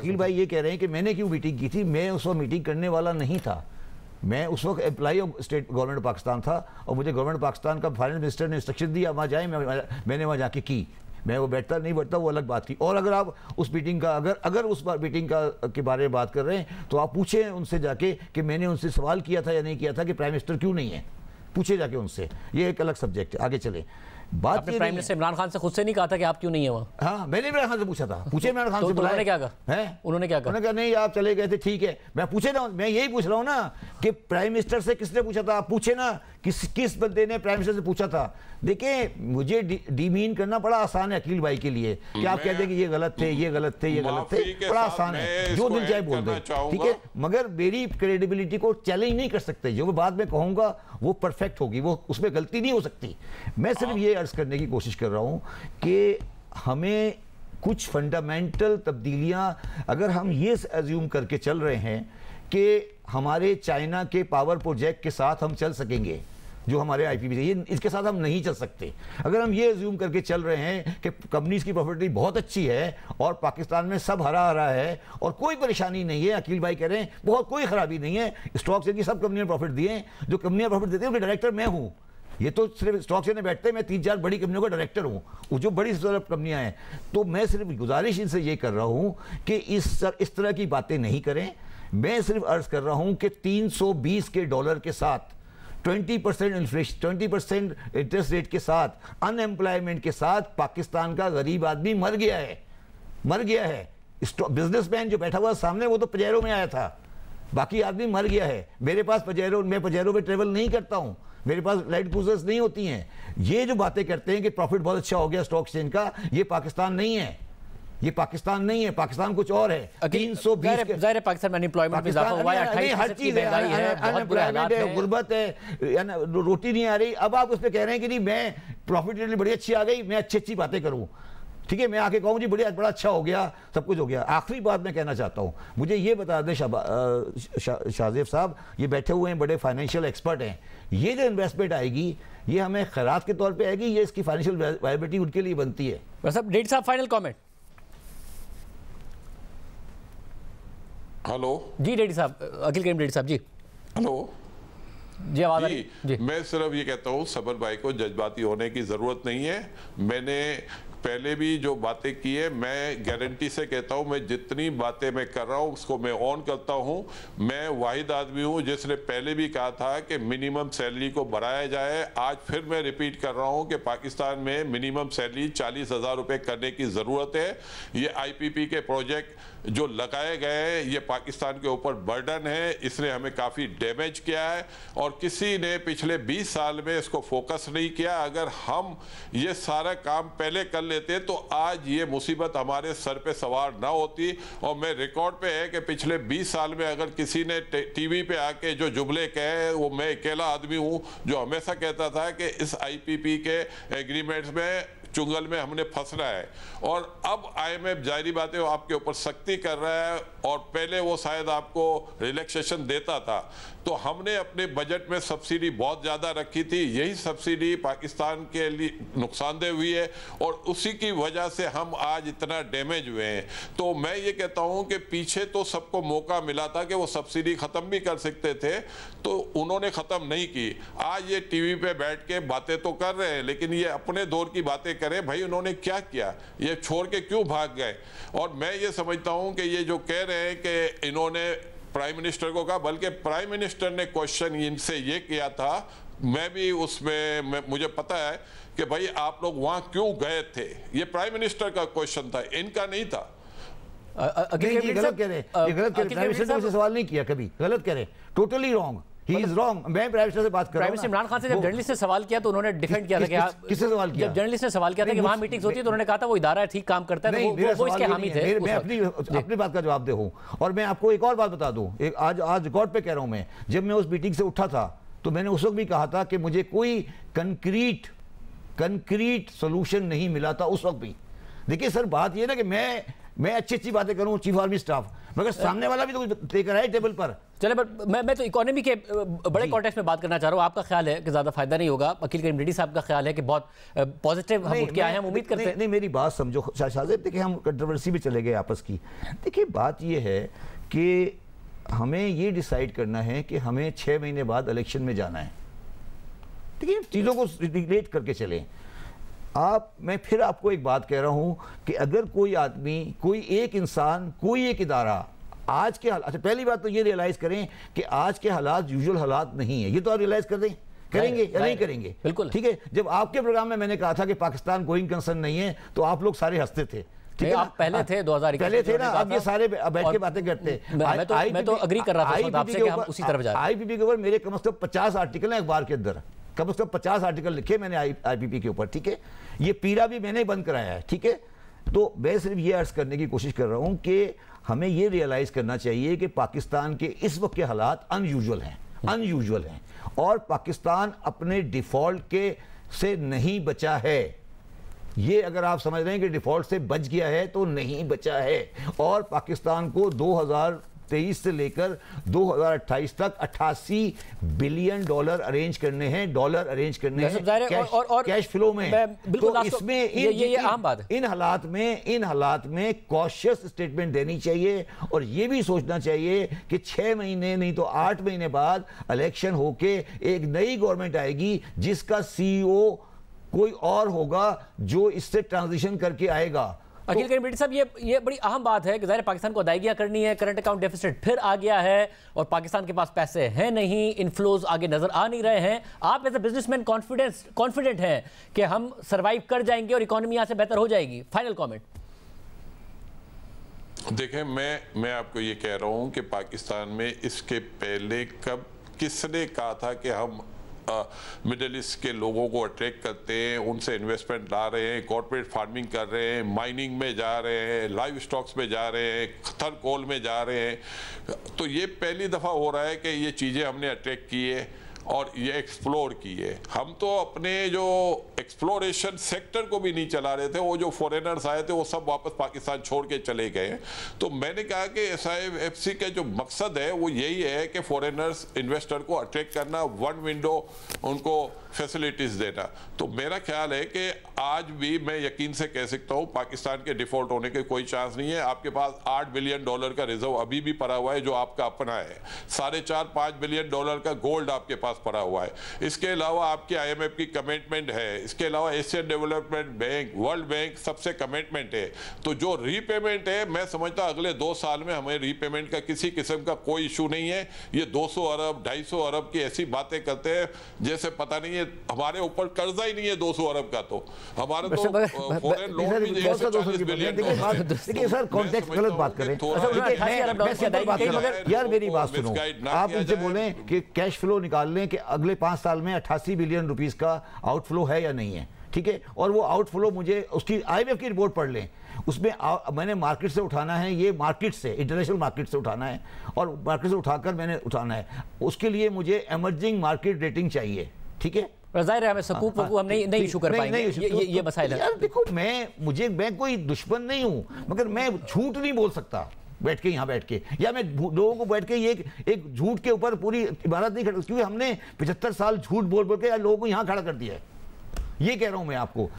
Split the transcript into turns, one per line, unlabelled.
अखिल भाई ये कह रहे हैं कि मैंने क्यों मीटिंग की थी, मैं उस वक्त मीटिंग करने वाला नहीं था। मैं उस वक्त employee of state government Pakistan था और मुझे गवर्नमेंट पाकिस्तान का फाइनेंस मिनिस्टर ने इंस्ट्रक्शन दिया वहाँ जाए, मैंने वहाँ जाके की। मैं वो बैठता नहीं बैठता वो अलग बात थी। और अगर आप उस मीटिंग का अगर उस मीटिंग के बारे में बात कर रहे हैं तो आप पूछें उनसे जाके कि मैंने उनसे सवाल किया था या नहीं किया था कि प्राइम मिनिस्टर क्यों नहीं है, पूछे जाके उनसे। ये एक अलग सब्जेक्ट है, आगे चले। बात
आपने प्राइम मिनिस्टर इमरान खान से खुद से नहीं कहा था कि आप क्यों नहीं है वहाँ?
हाँ, मैंने इमरान खान से पूछा था, पूछे इमरान खान से।
उन्होंने क्या कहा? उन्होंने क्या कहा?
उन्होंने कहा नहीं आप चले गए थे, ठीक है। मैं पूछे ना, मैं यही पूछ रहा हूँ ना कि प्राइम मिनिस्टर से किसने पूछा था? आप पूछे ना किस बंदे ने प्राइम मिनिस्टर से पूछा था। देखिए मुझे डीमीन करना बड़ा आसान है अखिल भाई के लिए कि आप कहते हैं कि ये गलत थे, ये गलत थे, ये गलत थे, बड़ा आसान है, जो दिल चाहे बोल दे, ठीक है। मगर मेरी क्रेडिबिलिटी को चैलेंज नहीं कर सकते। जो बात मैं कहूँगा वो परफेक्ट होगी, वो उसमें गलती नहीं हो सकती। मैं सिर्फ ये अर्ज करने की कोशिश कर रहा हूँ कि हमें कुछ फंडामेंटल तब्दीलियाँ, अगर हम ये एज्यूम करके चल रहे हैं कि हमारे चाइना के पावर प्रोजेक्ट के साथ हम चल सकेंगे, जो हमारे आईपीपी से, ये इसके साथ हम नहीं चल सकते। अगर हम ये एज्यूम करके चल रहे हैं कि कंपनीज की प्रॉफिटिबिलिटी बहुत अच्छी है और पाकिस्तान में सब हरा हरा है और कोई परेशानी नहीं है, अखिल भाई कह रहे हैं बहुत कोई खराबी नहीं है, स्टॉक्स की सब कंपनियों ने प्रॉफिट दिए, जो कंपनियां प्रॉफिट देती हैं उनके डायरेक्टर मैं हूँ। ये तो सिर्फ स्टॉक से बैठते हैं, मैं 3-4 बड़ी कंपनियों का डायरेक्टर हूँ, वो जो बड़ी कंपनियां हैं। तो मैं सिर्फ गुजारिश इनसे ये कर रहा हूँ कि इस तरह की बातें नहीं करें। मैं सिर्फ अर्ज कर रहा हूँ कि 320 के डॉलर के साथ 20% इन्फ्लेशन, 20% इंटरेस्ट रेट के साथ, अनएम्प्लॉयमेंट के साथ पाकिस्तान का गरीब आदमी मर गया है। बिजनेसमैन जो बैठा हुआ सामने वो तो पजेरो में आया था, बाकी आदमी मर गया है। मेरे पास मैं पजेरो में ट्रेवल नहीं करता हूँ, मेरे पास लाइट क्रूजर्स नहीं होती हैं। ये जो बातें करते हैं कि प्रॉफिट बहुत अच्छा हो गया स्टॉक एक्सचेंज का, ये पाकिस्तान नहीं है, ये पाकिस्तान नहीं है, पाकिस्तान कुछ और है। 320
ज़ाहिर है पाकिस्तान में अनएम्प्लॉयमेंट में इजाफा हुआ है, 28%
हर चीज है, अनएम्प्लॉयमेंट है, गुर्बत है, रोटी नहीं आ रही। अब आप उस पर कह रहे हैं कि नहीं मैं प्रॉफिटेबिलिटी बड़ी अच्छी आ गई, मैं अच्छी बातें करूं, ठीक है, मैं आके कहूँ जी बड़ा अच्छा हो गया, सब कुछ हो गया। आखिरी बात मैं कहना चाहता हूँ, मुझे ये बता दें शाहजेब साहब, ये बैठे हुए हैं बड़े फाइनेंशियल एक्सपर्ट हैं, ये जो इन्वेस्टमेंट आएगी ये हमें खैरात के तौर पे आएगी, ये इसकी फाइनेंशियल वायबिलिटी उनके लिए बनती है?
डेढ़ साहब फाइनल कमेंट।
हेलो
जी रेड्डी साहब, अखिल करीम रेड्डी साहब जी।
हेलो
जी, आवाज
जी। मैं सिर्फ ये कहता हूँ सबर भाई को जज्बाती होने की ज़रूरत नहीं है। मैंने पहले भी जो बातें की है, मैं गारंटी से कहता हूँ, मैं जितनी बातें मैं कर रहा हूँ उसको मैं ऑन करता हूँ। मैं वाहिद आदमी हूँ जिसने पहले भी कहा था कि मिनिमम सैलरी को बढ़ाया जाए। आज फिर मैं रिपीट कर रहा हूँ कि पाकिस्तान में मिनिमम सैलरी 40,000 रुपये करने की ज़रूरत है। ये IPP के प्रोजेक्ट जो लगाए गए हैं ये पाकिस्तान के ऊपर बर्डन है, इसने हमें काफ़ी डैमेज किया है और किसी ने पिछले 20 साल में इसको फोकस नहीं किया। अगर हम ये सारा काम पहले कर लेते तो आज ये मुसीबत हमारे सर पे सवार ना होती। और मैं रिकॉर्ड पे है कि पिछले 20 साल में अगर किसी ने टीवी पे आके जो जुमले कहे, वो मैं अकेला आदमी हूँ जो हमेशा कहता था कि इस IPP के एग्रीमेंट्स में चुंगल में हमने फंसना है। और अब IMF जाहिर बात है वो आपके ऊपर सख्ती कर रहा है और पहले वो शायद आपको रिलैक्सेशन देता था। तो हमने अपने बजट में सब्सिडी बहुत ज़्यादा रखी थी, यही सब्सिडी पाकिस्तान के लिए नुकसानदेह हुई है और उसी की वजह से हम आज इतना डैमेज हुए हैं। तो मैं ये कहता हूँ कि पीछे तो सबको मौका मिला था कि वो सब्सिडी ख़त्म भी कर सकते थे, तो उन्होंने ख़त्म नहीं की। आज ये टीवी पे बैठ के बातें तो कर रहे हैं, लेकिन ये अपने दौर की बातें करें, भाई उन्होंने क्या किया, ये छोड़ के क्यों भाग गए। और मैं ये समझता हूँ कि ये जो कह रहे हैं कि इन्होंने प्राइम मिनिस्टर को कहा, बल्कि प्राइम मिनिस्टर ने क्वेश्चन इनसे ये किया था, मैं भी उसमें मुझे पता है कि भाई आप लोग वहाँ क्यों गए थे, ये प्राइम मिनिस्टर का क्वेश्चन था, इनका नहीं था।
गलत कह रहे हैं, प्राइम मिनिस्टर ने सवाल नहीं किया कभी, गलत कह रहे, totally wrong, he is wrong. मैं प्राइम मिनिस्टर से बात कर रहा हूं।
प्राइम मिनिस्टर इमरान खान से जब जर्नलिस्ट ने सवाल किया तो उन्होंने डिफेंड किया था कि
किससे सवाल किया?
जब जर्नलिस्ट ने सवाल किया था कि वहां मीटिंग्स होती है तो उन्होंने कहा था वो इदारा है, ठीक काम करता है, तो वो इसके हामी थे।
मैं अपनी बात का जवाब दे हूं। और मैं आपको एक और बात बता दूं, एक आज रिकॉर्ड पे कह रहा हूं, मैं जब मैं उस मीटिंग से उठा था तो मैंने उस वक्त भी कहा था कि मुझे कोई कंक्रीट सोल्यूशन नहीं मिला था उस वक्त भी। देखिए सर, बात ये ना कि मैं मैं अच्छी अच्छी बातें करूं चीफ आर्मी स्टाफ, मगर सामने वाला भी तो कुछ लेकर आए टेबल पर।
चले, बट मैं तो इकोनॉमी के बड़े कॉन्टेक्स्ट में बात करना चाह रहा हूँ। आपका ख्याल है कि ज़्यादा फायदा नहीं होगा, अकील करीम रेड्डी साहब का ख्याल है कि बहुत पॉजिटिव हम उठ के आए हैं, हम उम्मीद करते हैं।
नहीं, मेरी बात समझो शाहजेब, देखिए हम कंट्रोवर्सी में चले गए आपस की। देखिए बात ये है कि हमें ये डिसाइड करना है कि हमें 6 महीने बाद इलेक्शन में जाना है। देखिए चीज़ों को रिलेट करके चलें आप। मैं फिर आपको एक बात कह रहा हूं कि अगर कोई आदमी, कोई एक इंसान, कोई एक इदारा आज के हालात, अच्छा पहली बात तो ये रियलाइज करें कि आज के हालात यूजुअल हालात नहीं है। ये तो आप रियलाइज कर दें, करेंगे या नहीं करेंगे?
बिल्कुल
ठीक है। जब आपके प्रोग्राम में मैंने कहा था कि पाकिस्तान गोइंग कंसर्न नहीं है तो आप लोग सारे हंसते थे। ठीक है,
आप पहले थे 2021
पहले थे ना, अब ये सारे बैठ के बातें करते हैं।
मैं तो अग्री कर रहा था आपसे कि हम उसी तरफ जा रहे हैं।
आईपीपी के ऊपर मेरे कम से कम 50 आर्टिकल हैं अखबार के अंदर, कम से कम 50 आर्टिकल लिखे मैंने आईपीपी के ऊपर। ठीक है, ये पीरा भी मैंने बंद कराया है। ठीक है, तो मैं सिर्फ ये अर्ज करने की कोशिश कर रहा हूं कि हमें ये रियलाइज करना चाहिए कि पाकिस्तान के इस वक्त के हालात अनयूजुअल हैं और पाकिस्तान अपने डिफॉल्ट के से नहीं बचा है। ये अगर आप समझ रहे हैं कि डिफॉल्ट से बच गया है तो नहीं बचा है। और पाकिस्तान को 2023 से लेकर 2028 तक 88 बिलियन डॉलर अरेंज करने हैं, कैश फ्लो में। तो इसमें
ये आम बात है।
इन हालात में कॉशियस स्टेटमेंट देनी चाहिए और ये भी सोचना चाहिए कि 6 महीने नहीं तो 8 महीने बाद इलेक्शन होके एक नई गवर्नमेंट आएगी जिसका सीईओ कोई और होगा जो इससे ट्रांजिशन करके आएगा।
अकील करीम रेड्डी साहब, ये बड़ी अहम बात है कि ज़ाहिर पाकिस्तान को अदायगियां करनी है, करंट अकाउंट डेफिसिट फिर आ गया है और पाकिस्तान के पास पैसे हैं नहीं, इनफ्लोज आगे नजर आ नहीं रहे हैं। आप एज ए बिजनेसमैन कॉन्फिडेंट हैं कि हम सर्वाइव कर जाएंगे और इकोनॉमी यहाँ से बेहतर हो जाएगी? Final comment.
देखें, मैं आपको ये कह रहा हूँ कि पाकिस्तान में इसके पहले कब किसने कहा था कि हम मिडिल ईस्ट के लोगों को अट्रैक्ट करते हैं, उनसे इन्वेस्टमेंट ला रहे हैं, कॉर्पोरेट फार्मिंग कर रहे हैं, माइनिंग में जा रहे हैं, लाइव स्टॉक्स में जा रहे हैं, थर्ड कोल में जा रहे हैं। तो ये पहली दफ़ा हो रहा है कि ये चीज़ें हमने अट्रैक्ट की है और ये एक्सप्लोर की है। हम तो अपने जो एक्सप्लोरेशन सेक्टर को भी नहीं चला रहे थे, वो जो फॉरेनर्स आए थे वो सब वापस पाकिस्तान छोड़ के चले गए। तो मैंने कहा कि SIFC का जो मकसद है वो यही है कि फॉरेनर्स इन्वेस्टर को अट्रैक्ट करना, वन विंडो उनको फैसिलिटीज़ देना। तो मेरा ख्याल है कि आज भी मैं यकीन से कह सकता हूँ पाकिस्तान के डिफ़ॉल्ट होने के कोई चांस नहीं है। आपके पास $8 बिलियन का रिजर्व अभी भी पड़ा हुआ है जो आपका अपना है, 4.5-5 बिलियन का गोल्ड आपके पास पड़ा हुआ है। इसके अलावा आपकी IMF की कमिटमेंट है, इसके अलावा Asian development bank, world bank सबसे कमिटमेंट है। तो जो रीपेमेंट है, मैं समझता अगले 2 साल में हमें रीपेमेंट का किसी किस्म का कोई इशू नहीं है। ये 200 अरब 250 अरब की ऐसी बातें करते हैं जैसे पता नहीं है हमारे ऊपर कर्जा ही नहीं है 200 अरब का। तो हमारा तो फॉरेन लोन भी 40 बिलियन।
देखिए सर, कॉन्टेक्स्ट गलत बात करें। यार मेरी बात सुनो, आप इनसे बोलें कि कैश फ्लो निकाल लें कि अगले 5 साल में 88 बिलियन रुपीस का आउटफ्लो है या नहीं है। ठीक है, और वो आउटफ्लो मुझे उसकी IMF की रिपोर्ट पढ़ लें, उसमें मैंने मार्केट से उठाना है, ये मार्केट से, इंटरनेशनल मार्केट से उठाना है और मार्केट से उठाकर मैंने उठाना है। उसके लिए मुझे एमर्जिंग मार्केट रेटिंग चाहिए। ठीक है,
ज़ाहिर है हमें सकूक हम नहीं इशू कर पाएंगे, ये मसाइल है।
यार देखो, मैं कोई दुश्मन नहीं हूं, मगर मैं झूठ नहीं बोल सकता बैठ के यहाँ बैठ के, या मैं लोगों को बैठ के ये एक झूठ के ऊपर पूरी इबारत नहीं खड़ी, क्योंकि हमने 75 साल झूठ बोल बोल के लोगों को यहाँ खड़ा कर दिया है। ये कह रहा हूं मैं आपको।